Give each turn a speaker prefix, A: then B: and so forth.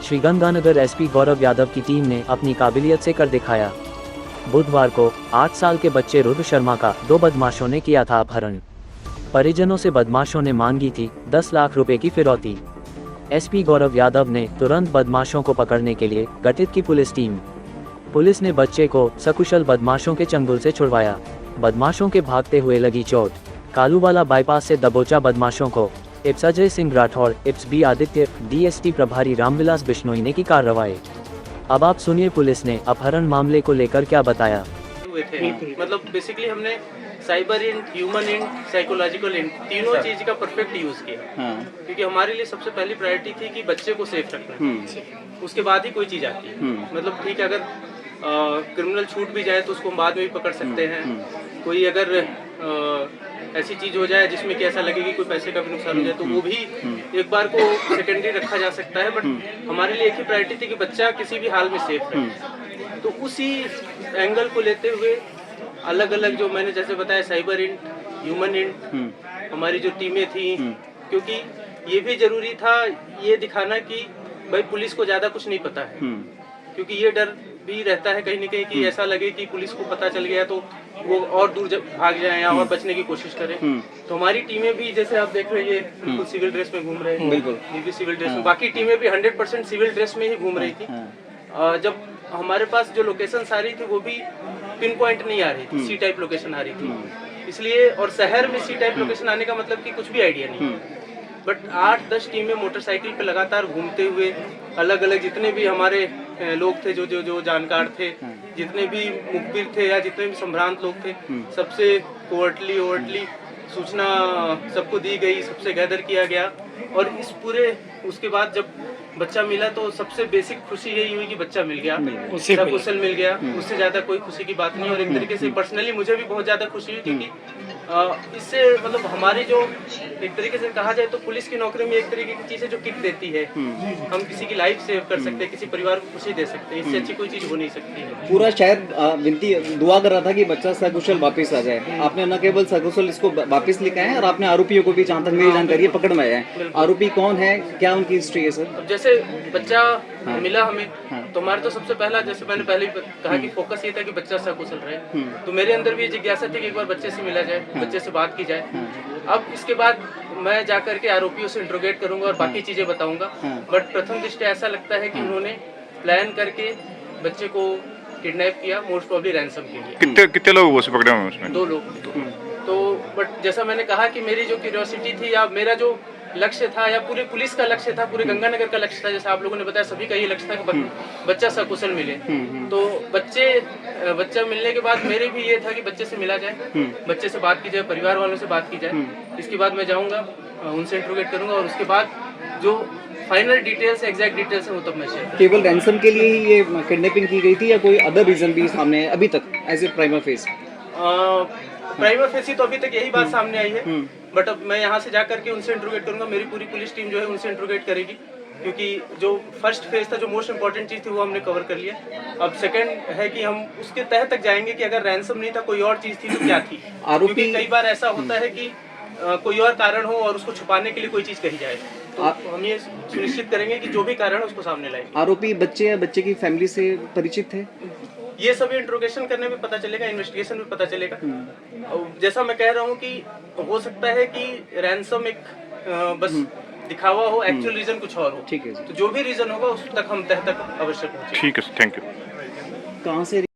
A: Sriganganagar SP Gaurav Yadav की team ने अपनी काबिलियत से कर दिखाया। बुधवार को 8 साल के बच्चे रुद्र शर्मा का 2 बदमाशों ने किया था अपहरण। परिजनों से बदमाशों ने मांगी थी 10 लाख रुपए की फिरौती। एसपी गौरव यादव ने तुरंत बदमाशों को पकड़ने के लिए गठित की पुलिस ने बच्चे को सकुशल बदमाशों के चंगुल से छुड़वाया। बदमाशों के भागते हुए लगी चोट। कालूवाला बाईपास से दबोचा बदमाशों को। इप्स अजय सिंह राठौड़, इप्स बी आदित्य, डीएसटी प्रभारी रामविलास बिश्नोई ने की कार्रवाई। अब आप सुनिए पुलिस ने अपहरण मामले को लेकर क्या बताया।
B: हुए थे, मतलब बेसिकली हमने cyber int, human int, psychological int, तीनों चीज का परफेक्ट यूज किया। क्योंकि हमारे लिए सबसे पहली प्रायोरिटी थी कि बच्चे को सेफ रखना, उसके बाद ही कोई चीज आती है। मतलब ठीक है, अगर क्रिमिनल छूट भी जाए तो उसको हम बाद में भी पकड़ सकते हैं। कोई अगर ऐसी चीज हो जाए जिसमें कि ऐसा लगे कि कोई पैसे का भी नुकसान हो जाए तो वो भी एक बार को सेकेंडरी रखा जा सकता है। बट हमारे लिए एक ही प्रायोरिटी थी कि बच्चा किसी भी हाल में सेफ रहे। तो उसी एंगल को लेते हुए अलग अलग जो मैंने जैसे बताया साइबर इंट, ह्यूमन इंट, हमारी जो टीमें थी, क्योंकि ये भी जरूरी था ये दिखाना कि भाई पुलिस को ज्यादा कुछ नहीं पता है। क्योंकि ये डर भी रहता है कहीं न कहीं कि ऐसा लगे कि पुलिस को पता चल गया तो वो और दूर भाग जाए या और बचने की कोशिश करें। तो हमारी टीमें भी जैसे आप देख रहे हैं बिल्कुल सिविल ड्रेस में घूम रहे हैं। बिल्कुल ये भी सिविल ड्रेस में, बाकी टीमें भी 100% सिविल ड्रेस में ही घूम रही थी। जब हमारे पास जो लोकेशन आ रही थी वो भी पिन पॉइंट नहीं आ रही थी, सी टाइप लोकेशन आ रही थी। इसलिए और शहर में सी टाइप लोकेशन आने का मतलब कि कुछ भी आइडिया नहीं। बट 8-10 टीमें मोटरसाइकिल पे लगातार घूमते हुए अलग अलग जितने भी हमारे लोग थे जो जानकार थे, जितने भी मुखबिर थे या जितने भी संभ्रांत लोग थे, सबसे कोवर्टली सूचना सबको दी गई, सबसे गैदर किया गया। और इस पूरे उसके बाद जब बच्चा मिला तो सबसे बेसिक खुशी यही हुई कि बच्चा मिल गया, सकुशल मिल गया। उससे ज्यादा कोई खुशी की बात नहीं। और एक तरीके से पर्सनली मुझे भी बहुत ज्यादा खुशी हुई क्योंकि इससे मतलब हमारी जो एक तरीके से कहा जाए तो पुलिस की नौकरी में एक तरीके की चीज है जो किक देती है। हम किसी की लाइफ सेव कर सकते हैं, किसी परिवार को खुशी दे सकते हैं, इससे अच्छी कोई चीज हो नहीं सकती है।
C: पूरा शहर विनती दुआ कर रहा था कि बच्चा सकुशल वापस आ जाए। आपने न केवल सकुशल इसको वापस लेकर आए और आपने आरोपियों को भी, जहाँ तक मेरी जानकारी है, पकड़ में आया है। आरोपी कौन है, क्या उनकी हिस्ट्री है सर?
B: अब जैसे बच्चा मिला हमें तो हमारे तो सबसे पहला, जैसे मैंने पहले ही कहा कि फोकस ये था कि बच्चा सकुशल रहे। तो मेरे अंदर भी ये जिज्ञासा थी कि एक बार बच्चे से मिला जाए, बच्चे से बात की जाए। अब इसके बाद मैं जाकर के आरोपियों से इंट्रोगेट करूंगा और बाकी चीजें बताऊंगा। बट प्रथम दृष्टया ऐसा लगता है कि उन्होंने प्लान करके बच्चे को किडनैप किया, मोस्ट प्रोबेबली रैंसम के लिए।
D: कितने लोग वो से पकड़े हुए उसमें?
B: 2 लोग। तो बट जैसा मैंने कहा कि मेरी जो क्यूरियोसिटी थी या मेरा जो लक्ष्य था या पूरी पुलिस का लक्ष्य था, पूरे गंगानगर का लक्ष्य था, जैसे आप लोगों ने बताया सभी का ये लक्ष्य था कि बच्चा सकुशल मिले। तो बच्चा मिलने के बाद मेरे भी ये था कि बच्चे से मिला जाए, बच्चे से बात की जाए, परिवार वालों से बात की जाए। इसके बाद मैं जाऊंगा, उनसे इंट्रोगेट करूंगा और उसके बाद जो फाइनल डिटेल्स, एग्जैक्ट डिटेल्स है वो तब मैं शेयर।
C: केवल रैंसम के लिए ही ये किडनैपिंग की गई थी या कोई अदर रीजन भी सामने है अभी तक as a primer face?
B: Primer फेसी तो अभी तक यही बात सामने आई है। बट अब मैं यहाँ से जाकर के उनसे इंट्रोगेट करूंगा, मेरी पूरी पुलिस टीम जो है उनसे इंट्रोगेट करेगी। क्योंकि जो फर्स्ट फेज था, जो मोस्ट इंपॉर्टेंट चीज थी वो हमने कवर कर लिया। अब सेकंड है कि हम उसके तह तक जाएंगे कि अगर रैंसम नहीं था, कोई और चीज थी तो क्या थी। क्योंकि कई बार ऐसा होता है कि कोई और कारण हो और उसको छुपाने के लिए कोई चीज कही जाए। तो हम ये सुनिश्चित करेंगे कि जो भी कारण है उसको सामने लाएंगे।
C: आरोपी बच्चे या बच्चे की फैमिली से परिचित थे?
B: ये सभी इंट्रोगेशन करने में पता चलेगा, इन्वेस्टिगेशन में पता चलेगा। जैसा मैं कह रहा हूँ कि हो सकता है कि रैंसम एक बस दिखावा हो, एक्चुअल रीजन कुछ और हो।
C: ठीक है।
B: तो जो भी रीजन होगा उस तक हम तह तक अवश्य पहुंचेंगे।
D: ठीक है, थैंक यू।
C: कहाँ से